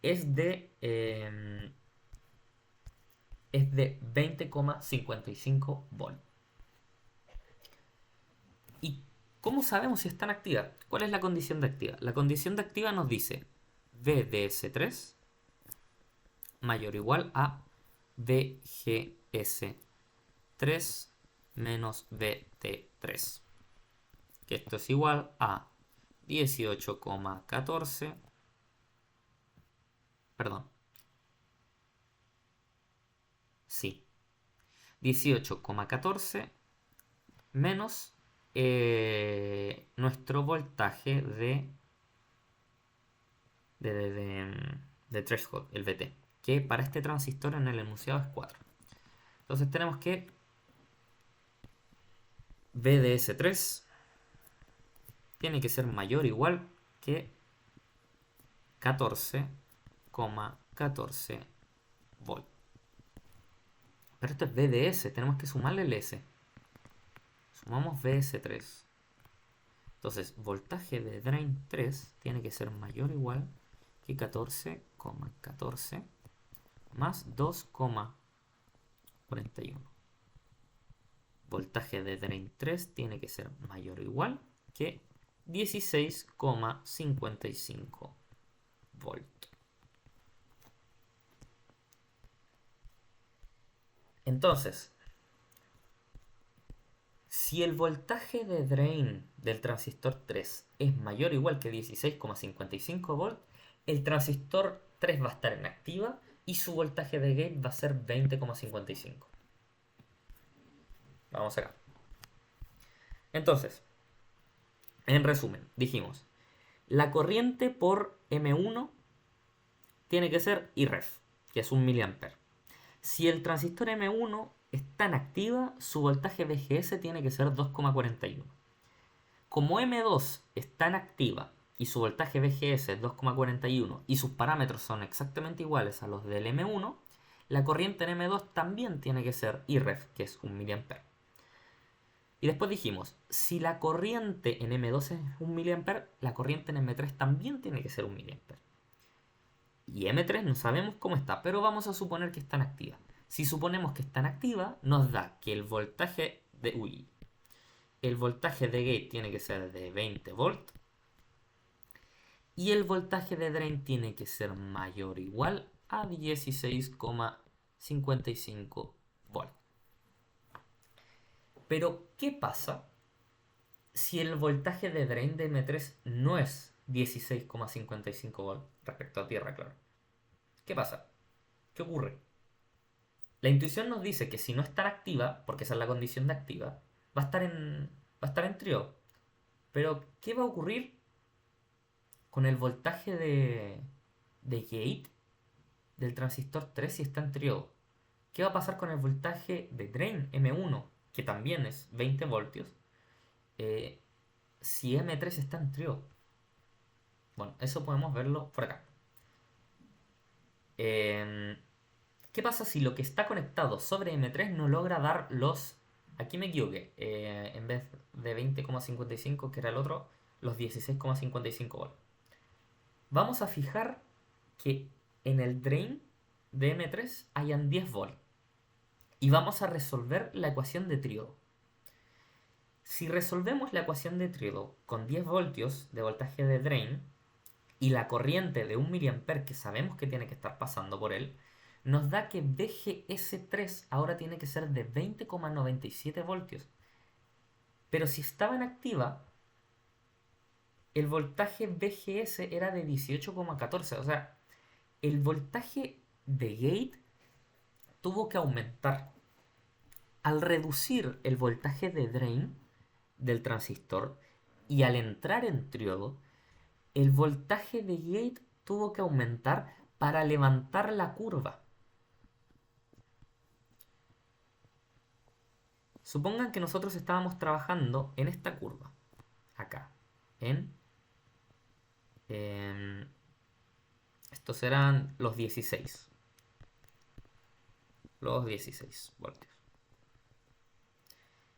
es de 20,55 volts. ¿Y cómo sabemos si está en activa? ¿Cuál es la condición de activa? La condición de activa nos dice VDS3 mayor o igual a VGS3 menos VT3. Que esto es igual a 18,14. Perdón. Sí. 18,14 menos nuestro voltaje de threshold, el VT, que para este transistor en el enunciado es 4. Entonces tenemos que VDS3 tiene que ser mayor o igual que 14,14 volt. Pero esto es VDS, tenemos que sumarle el S. Sumamos VS3. Entonces, voltaje de drain 3 tiene que ser mayor o igual que 14,14 más 2,41. Voltaje de drain 3 tiene que ser mayor o igual que 16,55 volt. Entonces, si el voltaje de drain del transistor 3 es mayor o igual que 16,55 volt, el transistor 3 va a estar en activa y su voltaje de gate va a ser 20,55. Vamos acá. Entonces, en resumen, dijimos, la corriente por M1 tiene que ser Irref, que es 1 mA. Si el transistor M1 está en activa, su voltaje VGS tiene que ser 2,41. Como M2 está en activa y su voltaje VGS es 2,41 y sus parámetros son exactamente iguales a los del M1, la corriente en M2 también tiene que ser Irref, que es 1 mA. Y después dijimos, si la corriente en M2 es 1 mA, la corriente en M3 también tiene que ser 1 mA. Y M3 no sabemos cómo está, pero vamos a suponer que está en activa. Si suponemos que está en activa, nos da que el voltaje de... el voltaje de gate tiene que ser de 20 volts. Y el voltaje de drain tiene que ser mayor o igual a 16,55 volts. Pero, ¿qué pasa si el voltaje de drain de M3 no es 16,55 volts respecto a tierra, claro? ¿Qué pasa? ¿Qué ocurre? La intuición nos dice que si no está activa, porque esa es la condición de activa, va a estar en trío. Pero, ¿qué va a ocurrir con el voltaje de gate del transistor 3 si está en trío? ¿Qué va a pasar con el voltaje de drain M1, que también es 20 voltios, si M3 está en trío? Bueno, eso podemos verlo por acá. ¿Qué pasa si lo que está conectado sobre M3 no logra dar los... Aquí me equivoqué. En vez de 20,55, que era el otro, los 16,55 volts. Vamos a fijar que en el drain de M3 hayan 10 volts. Y vamos a resolver la ecuación de tríodo. Si resolvemos la ecuación de tríodo con 10 voltios de voltaje de drain y la corriente de 1 mA que sabemos que tiene que estar pasando por él, nos da que VGS3 ahora tiene que ser de 20,97 voltios. Pero si estaba en activa, el voltaje VGS era de 18,14. O sea, el voltaje de gate tuvo que aumentar. Al reducir el voltaje de drain del transistor y al entrar en triodo, el voltaje de gate tuvo que aumentar para levantar la curva. Supongan que nosotros estábamos trabajando en esta curva, acá, estos serán los 16 voltios.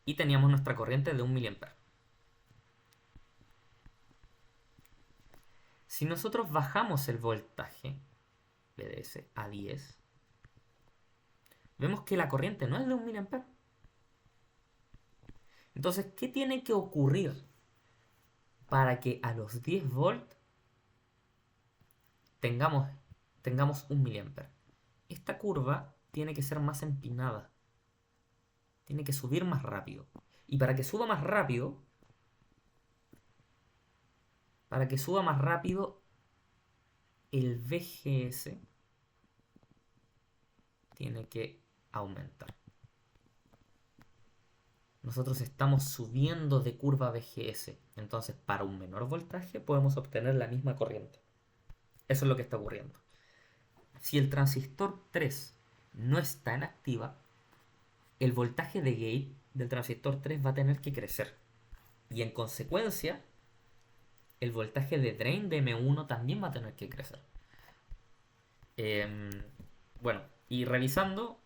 Y teníamos nuestra corriente de 1 mA. Si nosotros bajamos el voltaje VDS a 10, vemos que la corriente no es de 1 mA. Entonces, ¿qué tiene que ocurrir para que a los 10 volts tengamos 1 mA? Esta curva tiene que ser más empinada. Tiene que subir más rápido. Y para que suba más rápido, el VGS tiene que aumentar. Nosotros estamos subiendo de curva VGS. Entonces, para un menor voltaje podemos obtener la misma corriente. Eso es lo que está ocurriendo. Si el transistor 3 no está en activa, el voltaje de gate del transistor 3 va a tener que crecer. Y en consecuencia, el voltaje de drain de M1 también va a tener que crecer. Bueno, y revisando,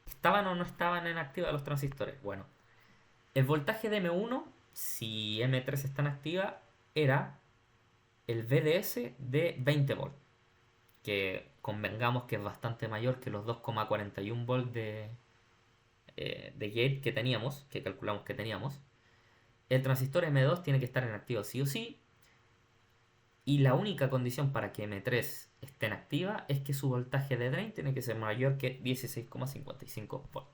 ¿estaban o no estaban en activa los transistores? Bueno, el voltaje de M1, si M3 está en activa, era el VDS de 20 volts. Que convengamos que es bastante mayor que los 2,41 volts de gate que teníamos, que calculamos que teníamos. El transistor M2 tiene que estar en activo sí o sí. Y la única condición para que M3 esté en activa es que su voltaje de drain tiene que ser mayor que 16,55 volts.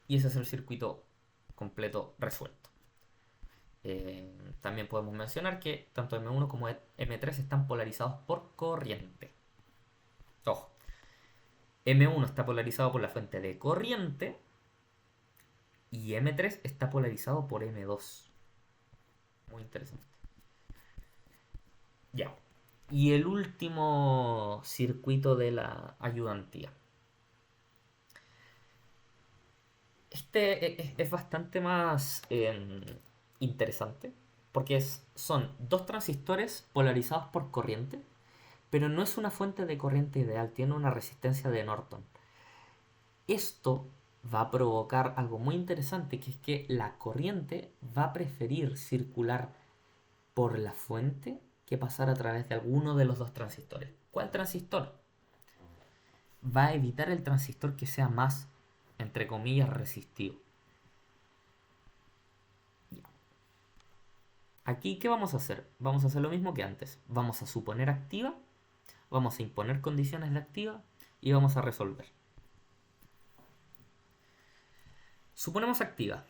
Y ese es el circuito completo resuelto. También podemos mencionar que tanto M1 como M3 están polarizados por corriente. Ojo, M1 está polarizado por la fuente de corriente y M3 está polarizado por M2. Muy interesante. Ya. Y el último circuito de la ayudantía. Este es bastante más interesante porque son dos transistores polarizados por corriente, pero no es una fuente de corriente ideal, tiene una resistencia de Norton. Esto va a provocar algo muy interesante, que es que la corriente va a preferir circular por la fuente que pasar a través de alguno de los dos transistores. ¿Cuál transistor? Va a evitar el transistor que sea más, entre comillas, resistivo. Aquí, ¿qué vamos a hacer? Vamos a hacer lo mismo que antes. Vamos a suponer activa, vamos a imponer condiciones de activa y vamos a resolver. Suponemos activa.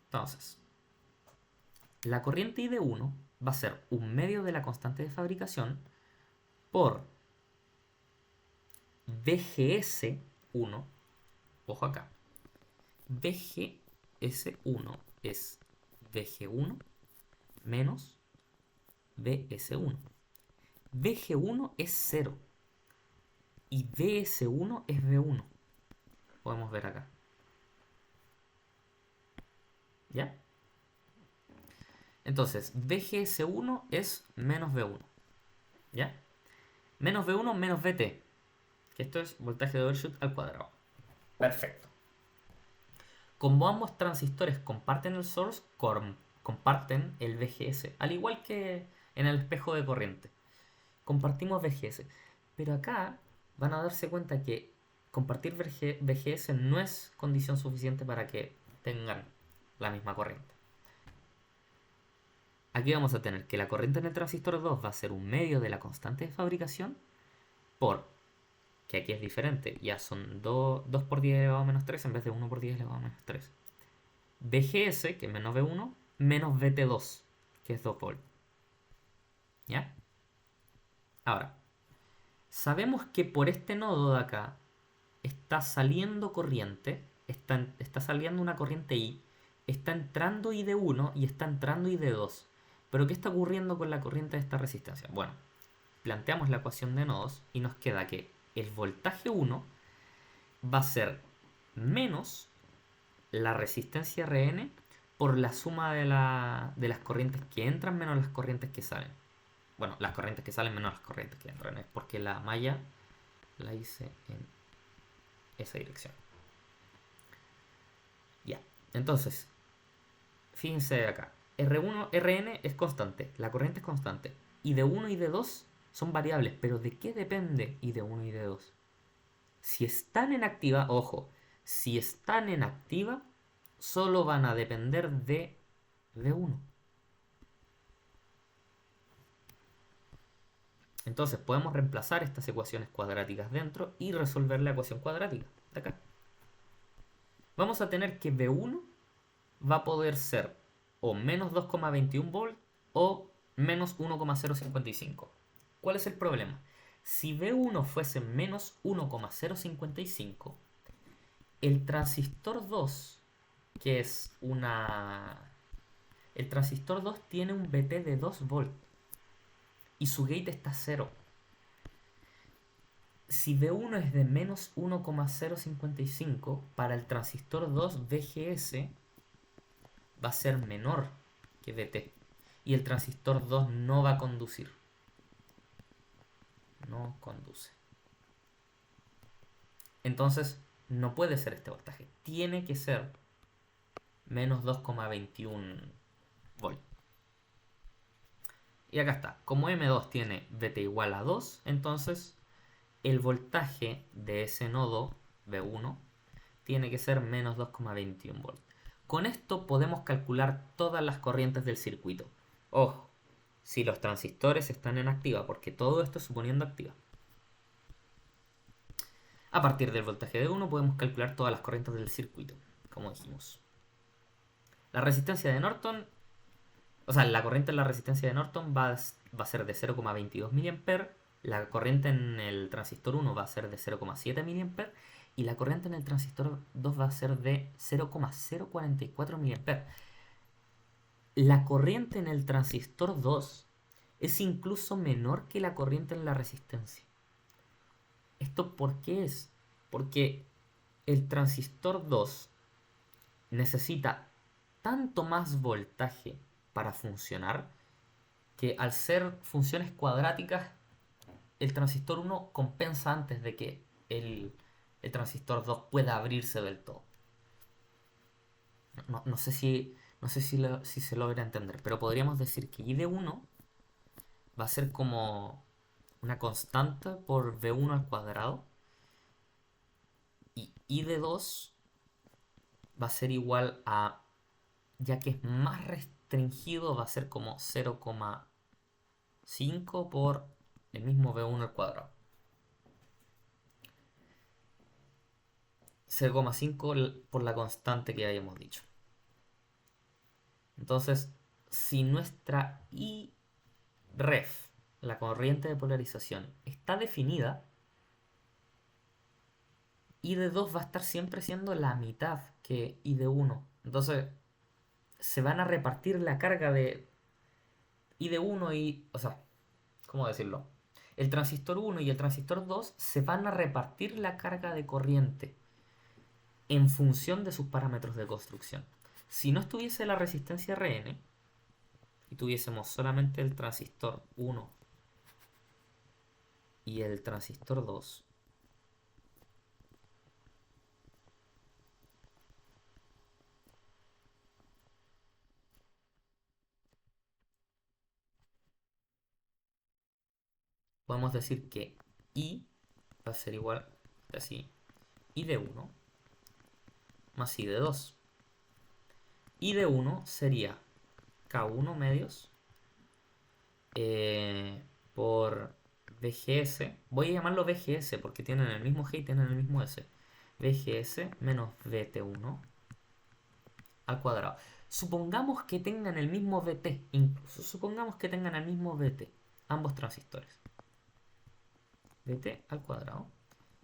Entonces, la corriente ID1 va a ser un medio de la constante de fabricación por VGS1. Ojo acá. VGS1 es VG1 menos VS1. VG1 es 0 y VS1 es V1. Podemos ver acá. ¿Ya? Entonces, VGS1 es menos V1. ¿Ya? Menos V1 menos VT. Que esto es voltaje de overshoot al cuadrado. Perfecto. Como ambos transistores comparten el source, comparten el VGS. Al igual que en el espejo de corriente. Compartimos VGS. Pero acá van a darse cuenta que compartir VGS no es condición suficiente para que tengan la misma corriente. Aquí vamos a tener que la corriente en el transistor 2 va a ser un medio de la constante de fabricación por, que aquí es diferente, ya son 2 por 10 elevado a menos 3 en vez de 1 por 10 elevado a menos 3. VGS, que es menos V1, menos VT2, que es 2 volts. ¿Ya? Ahora, sabemos que por este nodo de acá está saliendo corriente, está saliendo una corriente I, está entrando ID1 y está entrando ID2. Pero ¿qué está ocurriendo con la corriente de esta resistencia? Bueno, planteamos la ecuación de nodos y nos queda que el voltaje 1 va a ser menos la resistencia Rn por la suma de las corrientes que entran menos las corrientes que salen. Bueno, las corrientes que salen menos las corrientes que entran. Es porque la malla la hice en esa dirección. Ya, entonces, fíjense acá. Rn es constante, la corriente es constante. Y de 1 y de 2 son variables, pero ¿de qué depende y de 1 y de 2? Si están en activa, ojo, si están en activa, solo van a depender de V1. Entonces podemos reemplazar estas ecuaciones cuadráticas dentro y resolver la ecuación cuadrática de acá. Vamos a tener que V1 va a poder ser o menos 2,21 volt o menos 1,055. ¿Cuál es el problema? Si V1 fuese menos 1,055, el transistor 2, que es una... El transistor 2 tiene un VT de 2 volt y su gate está 0. Si V1 es de menos 1,055, para el transistor 2 VGS va a ser menor que VT. Y el transistor 2 no va a conducir. No conduce. Entonces, no puede ser este voltaje. Tiene que ser menos 2,21 volt. Y acá está. Como M2 tiene VT igual a 2, entonces el voltaje de ese nodo V1 tiene que ser menos 2,21 volt. Con esto podemos calcular todas las corrientes del circuito. Ojo, si los transistores están en activa, porque todo esto es suponiendo activa. A partir del voltaje de 1 podemos calcular todas las corrientes del circuito, como dijimos. La resistencia de Norton, o sea, la corriente en la resistencia de Norton va a ser de 0,22 mA La corriente en el transistor 1 va a ser de 0,7 mA y la corriente en el transistor 2 va a ser de 0,044 mA. La corriente en el transistor 2 es incluso menor que la corriente en la resistencia. ¿Esto por qué es? Porque el transistor 2 necesita tanto más voltaje para funcionar que al ser funciones cuadráticas, el transistor 1 compensa antes de que el transistor 2 pueda abrirse del todo. No sé si se logra entender, pero podríamos decir que I de 1 va a ser como una constante por V1 al cuadrado y I de 2 va a ser igual a, ya que es más restringido, va a ser como 0,5 por el mismo V1 al cuadrado. 0,5 por la constante que habíamos dicho. Entonces, si nuestra I-ref, la corriente de polarización, está definida, I de 2 va a estar siempre siendo la mitad que I de 1. Entonces, se van a repartir la carga de I de 1 y... O sea, ¿cómo decirlo? El transistor 1 y el transistor 2 se van a repartir la carga de corriente en función de sus parámetros de construcción. Si no estuviese la resistencia Rn y tuviésemos solamente el transistor 1 y el transistor 2, podemos decir que I va a ser igual así, I de 1 más I de 2. I de 1 sería K1 medios por VGS. Voy a llamarlo VGS porque tienen el mismo G y tienen el mismo S. VGS menos VT1 al cuadrado. Supongamos que tengan el mismo VT, incluso supongamos que tengan el mismo VT, ambos transistores. VT al cuadrado.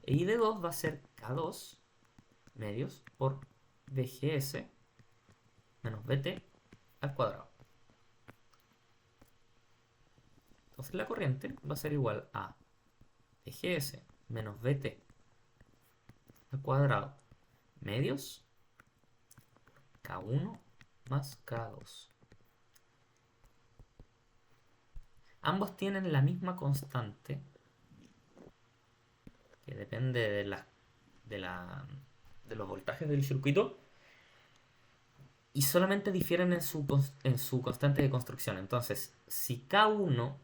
E I de 2 va a ser K2 medios por VGS menos VT al cuadrado. Entonces la corriente va a ser igual a VGS menos VT al cuadrado medios K1 más K2. Ambos tienen la misma constante que depende de los voltajes del circuito y solamente difieren en su constante de construcción. Entonces, si K1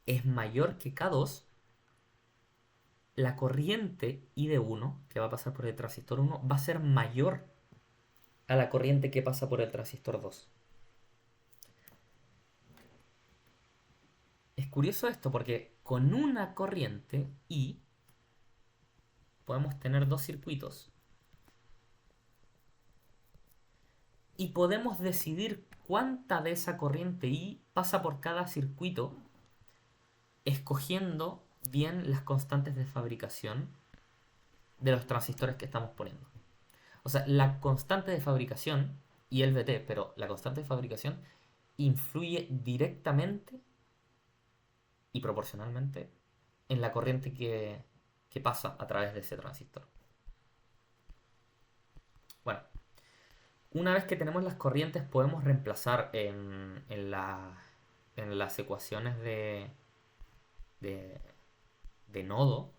es mayor que K2, la corriente I de 1 que va a pasar por el transistor 1 va a ser mayor a la corriente que pasa por el transistor 2. Es curioso esto porque con una corriente I podemos tener dos circuitos y podemos decidir cuánta de esa corriente I pasa por cada circuito escogiendo bien las constantes de fabricación de los transistores que estamos poniendo. O sea, la constante de fabricación y el VT, pero la constante de fabricación influye directamente y proporcionalmente en la corriente que pasa a través de ese transistor. Bueno, una vez que tenemos las corrientes podemos reemplazar en las ecuaciones de, de nodo.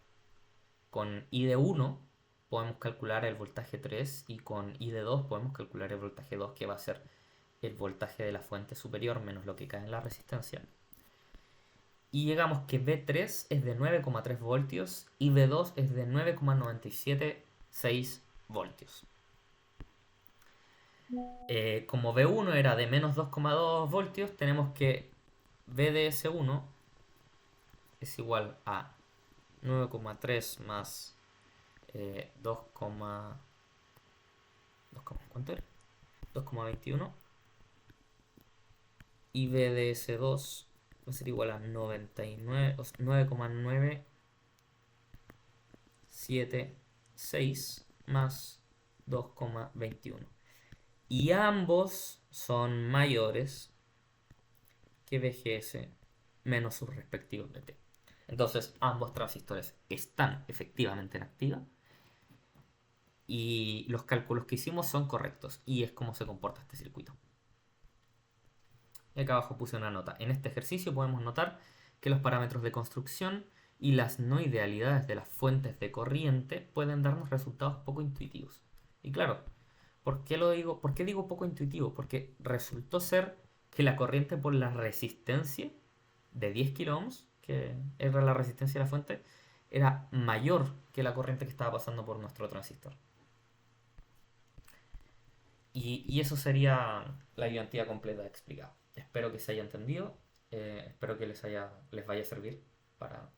Con I de 1 podemos calcular el voltaje 3 y con I de 2 podemos calcular el voltaje 2, que va a ser el voltaje de la fuente superior menos lo que cae en la resistencia. Y llegamos que V3 es de 9,3 voltios y V2 es de 9,976 voltios. Como V1 era de menos 2,2 voltios, tenemos que VDS1 es igual a 9,3 más 2, ¿cuánto era? 2,21 y VDS2 va a ser igual a 99, o sea, 9,976 más 2,21. Y ambos son mayores que VGS menos sus respectivos BT. Entonces ambos transistores están efectivamente en activa y los cálculos que hicimos son correctos y es como se comporta este circuito. Y acá abajo puse una nota. En este ejercicio podemos notar que los parámetros de construcción y las no idealidades de las fuentes de corriente pueden darnos resultados poco intuitivos. Y claro, ¿por qué digo poco intuitivo? Porque resultó ser que la corriente por la resistencia de 10 kilo ohms, que era la resistencia de la fuente, era mayor que la corriente que estaba pasando por nuestro transistor. Y eso sería la ayudantía completa explicada. Espero que se haya entendido. Espero que les vaya a servir para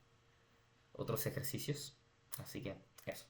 otros ejercicios. Así que eso.